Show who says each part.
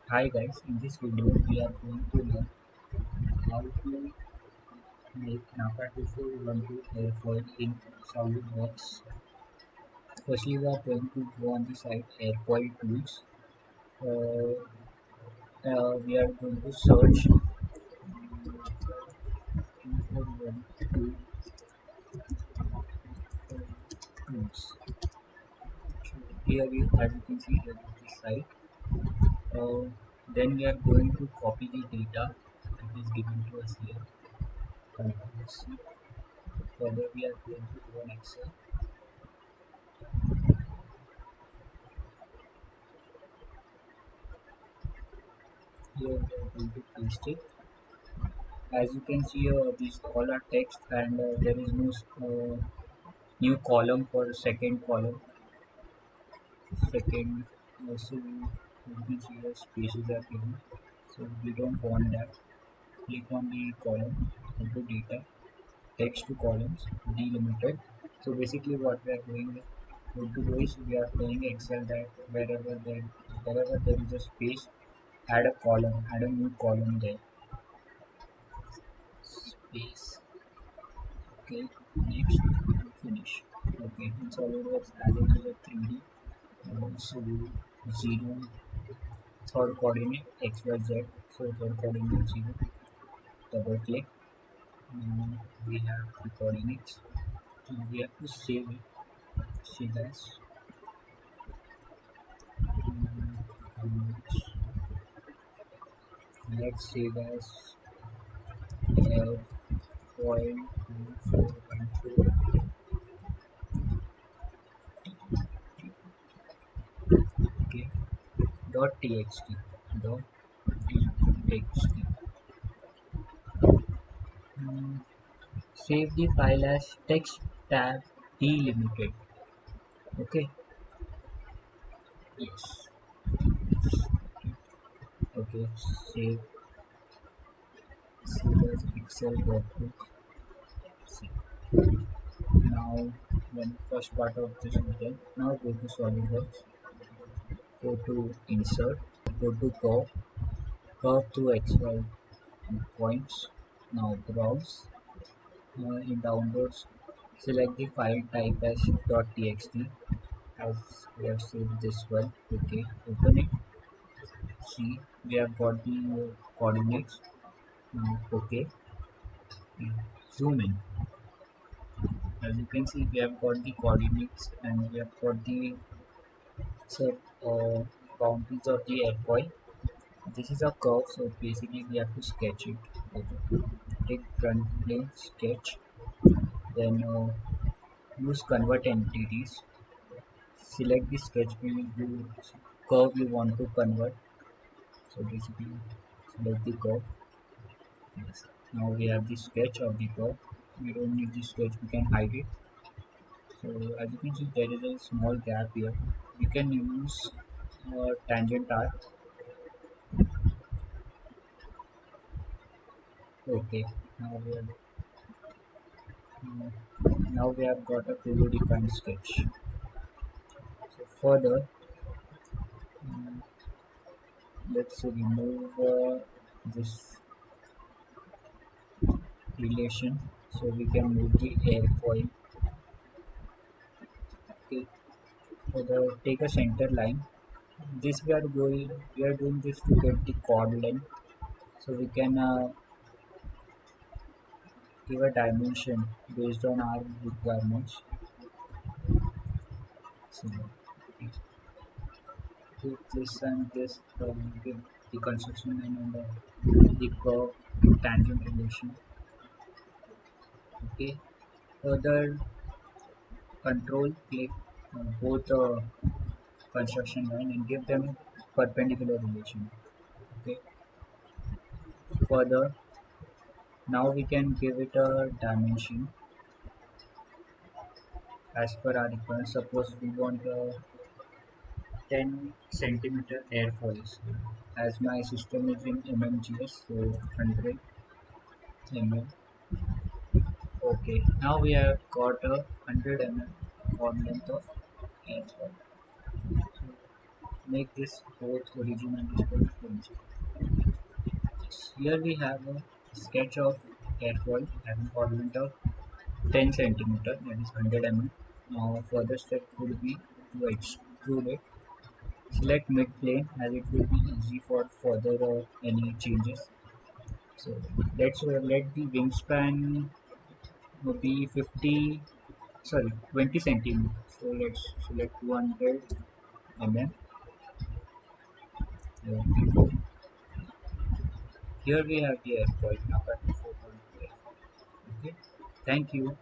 Speaker 1: Hi guys, in this video we are going to learn how to make Naca 2412 airfoil in Solidworks. Firstly, we are going to go on the site Airfoil tools. We are going to search 2412 tools. Here, as you can see, here is the site. Then we are going to copy the data that is given to us here. Control C. Further, we are going to go on Excel. Here, we are going to paste it. As you can see, these all are text, and there is no new column for second column. Second, so you can see the spaces are given. So we don't want that. Click on the column, into data, text to columns, delimited. So basically, what we are doing to do is we are playing Excel that wherever there is a space, add a column, add a new column there. Space. Okay, next, finish. Okay, in Solidworks as it is a 3D, so 0, third coordinate XYZ, so third coordinate 0, double click. Now we have the coordinates. Now we have to save it, save as, let's save as foil 2412. Okay, dot txt, dot txt. Mm, Save the file as text tab delimited. Okay, yes. Okay, save, save as Excel workbook. See. Now, when first part of this is done, now go to SolidWorks, go to Insert, go to Curve, Curve to XY points. Now browse. In Downloads, select the file type as .txt, as we have saved this one. Okay, open it. See, we have got the coordinates. Now, okay, zoom in. As you can see, we have got the coordinates and we have got the set boundaries of the airfoil. This is a curve, so basically we have to sketch it. Okay. Take front plane, sketch, then use convert entities. Select the sketch curve you want to convert. So basically, select the curve. Yes. Now we have the sketch of the curve. We don't need the sketch, we can hide it. So as you can see, there is a small gap here. We can use tangent arc. Okay. Now we have now we have got a fully defined sketch. So further, um, let's remove this relation. So we can move the airfoil. Okay. Further, take a center line. This we are doing this to get the chord length. So we can give a dimension based on our requirements. So take this and this, give the construction line and the curve tangent relation. Okay. Further, control click both construction line and give them perpendicular relation. Okay. Further, now we can give it a dimension as per our requirement. Suppose we want 10 centimeter airfoils. As my system is in mmgs, so 100 mm. Okay, now we have got a 100 mm chord length of airfoil. make this both origin and this both origin. Here we have a sketch of airfoil having ornament of 10 centimeter, that is 100 mm. Now further step would be to extrude it. Select mid plane as it will be easy for further any changes. So let's let the wingspan be 50, sorry, 20 centimeters. So let's select 200 mm. Here we have the airfoil, Naca 4.2. Okay, thank you.